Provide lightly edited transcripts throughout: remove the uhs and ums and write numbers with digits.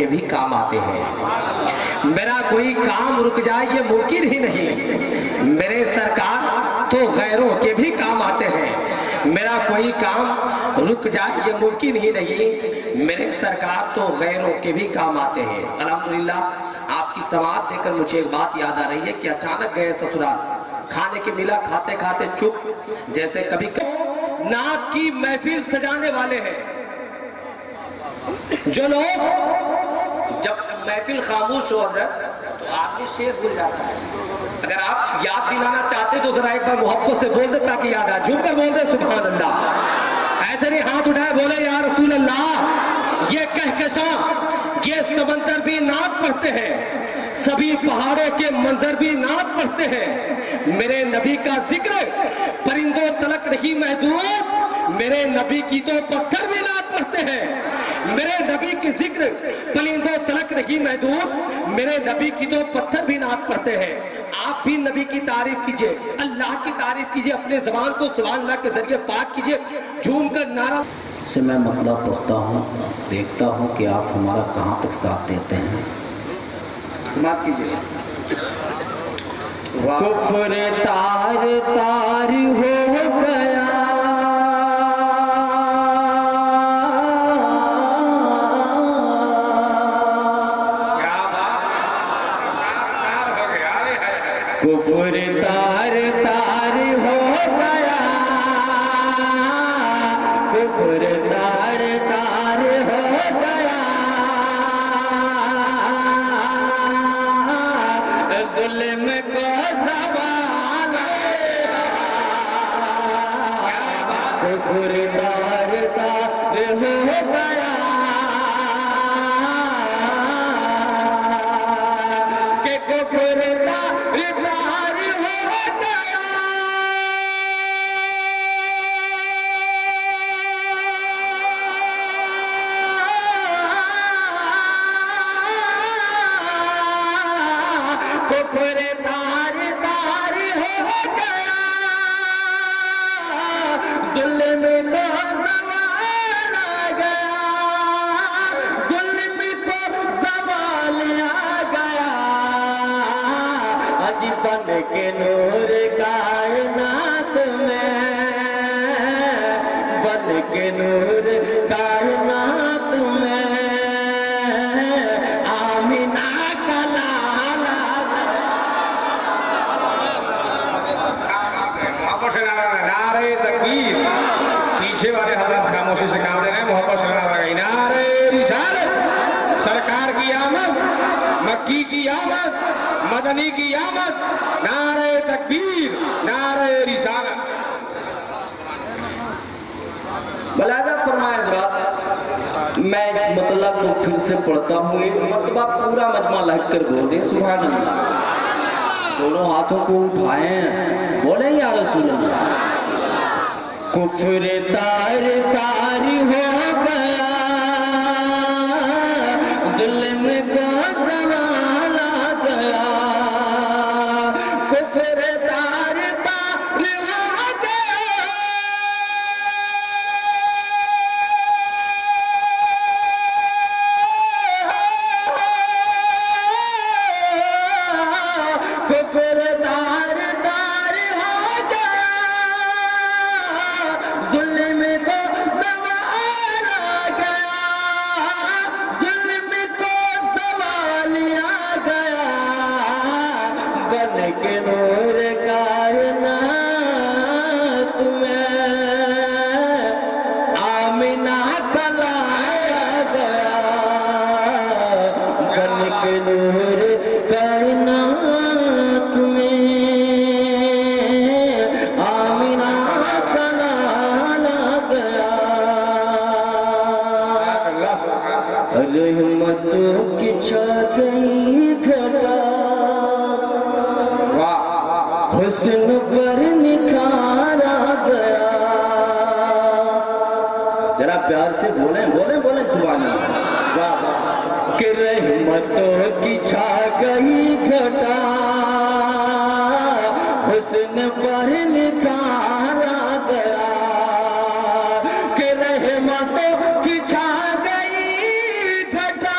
کے بھی کام آتے ہیں۔ میرا کوئی کام رک جائے یہ ممکن ہی نہیں، میرے سرکار تو غیروں کے بھی کام آتے ہیں۔ میرا کوئی کام رک جائے یہ ممکن ہی نہیں، میرے سرکار تو غیروں کے بھی کام آتے ہیں۔ الحمدللہ آپ کی سماعت دے کر مجھے ایک بات یاد آ رہی ہے کہ اچانک گئے سسرال، کھانے کے ملا، کھاتے کھاتے چپ، جیسے کبھی نعت کی محفل سجانے والے ہیں جو لوگ جب محفل خاموش ہو حضرت تو آدمی شعر بھول جاتا ہے۔ اگر آپ یاد دلانا چاہتے تو ذرا ایک بار محبت سے بول دے تاکہ یاد آئے، جھوم کر بول دے سبحان اللہ، ایسے نہیں ہاتھ اٹھائے بولے یا رسول اللہ۔ یہ کہکشاں، یہ سمندر بھی نعت پڑھتے ہیں، سبھی پہاڑوں کے منظر بھی نعت پڑھتے ہیں۔ میرے نبی کا ذکر پرندوں تلک نہیں محدود، میرے نبی کی تو پتھر بھی نعت پڑھتے ہیں۔ میرے نبی کی ذکر پرندوں تلک نہیں محدود، میرے نبی کی تو پتھر بھی نعت پڑھتے ہیں۔ آپ بھی نبی کی تعریف کیجئے، اللہ کی تعریف کیجئے، اپنے زبان کو سبحان اللہ کے ذریعے پاک کیجئے، جھوم کر نعرہ سے میں مطلب پڑھتا ہوں، دیکھتا ہوں کہ آپ ہمارا کہاں تک ساتھ دیتے ہیں۔ سماعت کیجئے۔ کفر تار تار ہو گیا، کفر تار تار ہو گیا، کفر تار تار ہو گیا، ظلم کو زوال کفر تار تار ہو گیا، کہ کفر تار تار ہو گیا، کفر تار تار ہو گیا، ظلم کو زوال آ گیا، ظلم کو زوال آ گیا، اج بن کے نور کائنات میں، بن کے نور کائنات میں، آمینہ کا لالا نعرہ تکبیر۔ پیچھے والے حضرات خاموشی سے کام لے رہے ہیں، محبت سے نعرہ لگائی۔ نعرہ رسالت، سرکار کی آمد، مکی کی آمد، مدنی کی آمد، نعرہ تکبیر، نعرہ رسالت۔ ملاحظہ فرمائے حضرات، میں اس مطلب کو پھر سے پڑھتا ہوں، ایک مرتبہ پورا مجمع لگ کر بول دیں سبحان اللہ، دونوں ہاتھوں کو اٹھائیں، بولیں یا رسول اللہ۔ کفر تار تار ہو گیا، ظلم کو زوال آ گیا، کفر تار تار ہو گیا، کفر تار تار ہو گیا، ظلم کو زوال آ گیا، ظلم کو زوال آ گیا، بن کے نور کائنات میں، آمینہ کا لایا گیا، بن کے نور کائنات میں، آمینہ کا لایا گیا، رحمتوں کی چھا گئی گھٹا، حسن پر نکھارا گیا، ذرا پیار سے بولیں بولیں بولیں سبحان اللہ، کہ رحمتوں کی چھا گئی گھٹا، حسن پر نکھارا گیا، کہ رحمتوں کی چھا گئی گھٹا،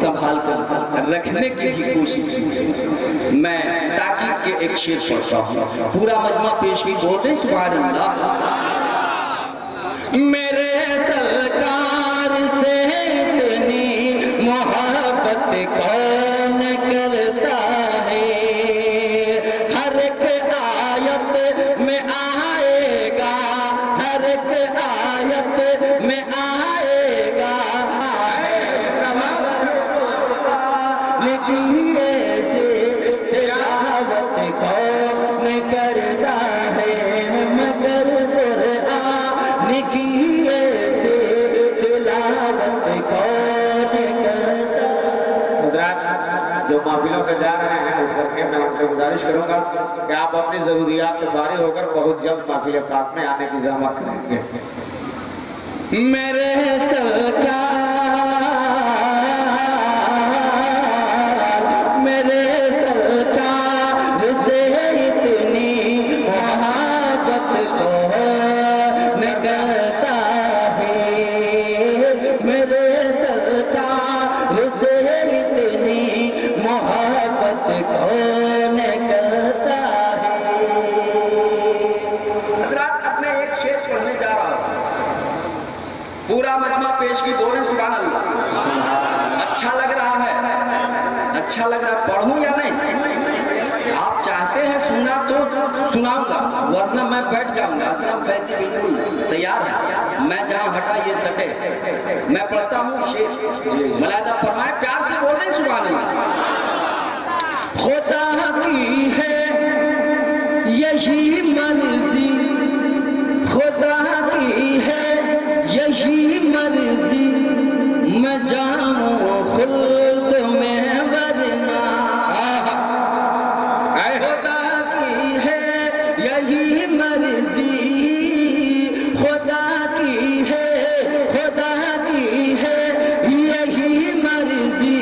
سنبھال کر رکھنے کی بھی کوشش کیجیے۔ میں تاکید کے ایک شعر پڑھتا ہوں، پورا مجمع پیش کی بول دیں سبحان اللہ۔ میرے سرکار سے اتنی محبت کون کرتا ہے، ہر ایک آیت میں آئے گا، ہر ایک آیت میں آئے گا، لیکن ایسے تلاوت کون کرتا ہے، مگر قرآن کی ایسے تلاوت کون کرتا ہے۔ حضرات جو محفلوں سے جا رہے ہیں اٹھ کر کے میں ان سے گزارش کروں گا کہ آپ اپنی ضروریات سے فارغ ہو کر بہت جلد محفل پاک میں آنے کی زحمت کریں گے۔ میرے سرکار، میرے سرکار سے اتنی محبت کون کرتا ہے، میرے سرکار سے اتنی محبت کون کرتا ہے۔ حضرات اب میں ایک شعر پڑھنے جا رہا ہوں، پورا مجمع پیش کی بولیں سبحان اللہ۔ اچھا لگ رہا ہے، اچھا لگ رہا ہے، پڑھوں یا نہیں؟ آپ چاہتے ہیں سننا تو سناؤں گا، ورنہ میں بیٹھ جاؤں گا۔ اسلام فیضی بالکل تیار ہے، میں جہاں ہٹا یہ سٹے۔ میں پڑھتا ہوں شعر، ملاحظہ فرمائے، پیار سے بولیں سبحان اللہ۔ خدا کی ہے یہی مرضی، خدا کی ہے یہی مرضی، میں جاؤں خلد میں ورنہ، خدا کی ہے یہی مرضی، خدا کی ہے، خدا کی ہے یہی مرضی،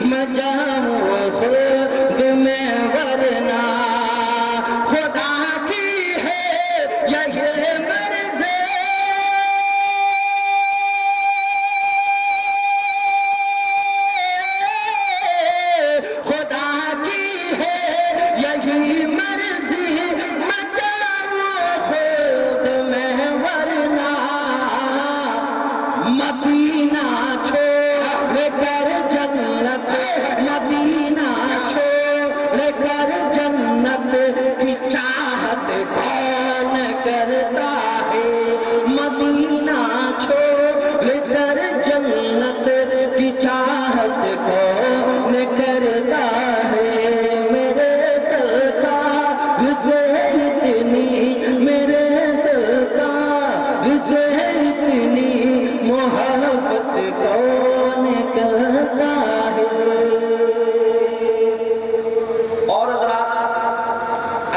میں جاؤں خلد میں ورنہ، خدا کی ہے یہی مرضی، خدا کی ہے یہی مرضی، میں جاؤں خود میں ورنہ، مدینہ چھوڑ کر جنت، مدینہ چھوڑ کر جنت کی چاہت کون کرتا ہے، مدینہ چھوڑ کر جنت کی چاہت کون کرتا ہے، میرے سرکار سے اتنی، میرے سرکار سے اتنی محبت کون کرتا ہے۔ اور حضرات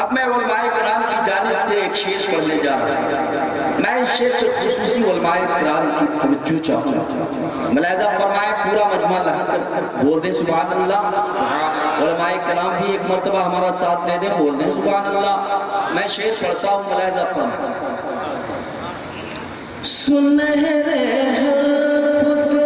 اب میں علماء کرام کی جانب سے ایک شعر پڑھنے جا رہا ہوں، میں اس شعر پر خصوصی علماء کرام کی توجہ چاہوں گا، ملاحظہ فرمائے، پورا مجمع لگ کر بول دیں سبحان اللہ۔ علماء کرام بھی ایک مرتبہ ہمارا ساتھ دے دیں، بول دیں سبحان اللہ۔ میں شعر پڑھتا ہوں، ملاحظہ فرمائے۔ سنہرے حرف سے،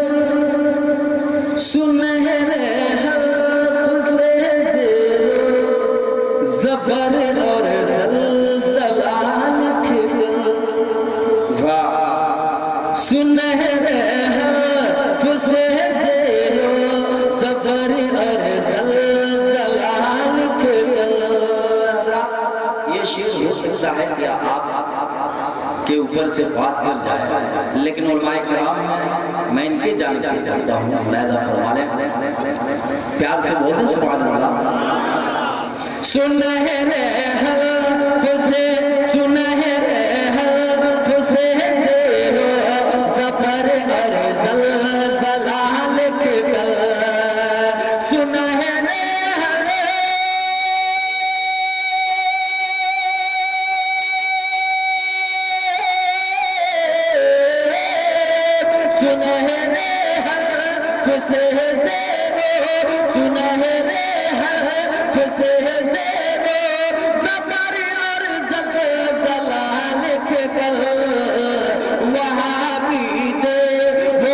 سنہرے حرف سے زیر و زبر اور زلزلہ لکھ کر، سنہرے حرف سے زیر و زبر اور زلزلہ لکھ کر۔ حضرات یہ شعر ہو سکتا ہے کہ آپ کے اوپر سے پاس کر جائے، لیکن علماء کرام ہیں، میں ان کے جانب سے کہتا ہوں، ملاحظہ فرما لیں، پیار سے بول دیں سبحان اللہ۔ سنہرے حرف سے، سنہرے حرف سے زیر و زبر اور زلزلہ لکھ کر، سنہرے سنہرے حرف سے زیر و، سنہرے حرف سے زیر و زبر اور زلزلہ لکھ کر، وہاں بھی دے وہ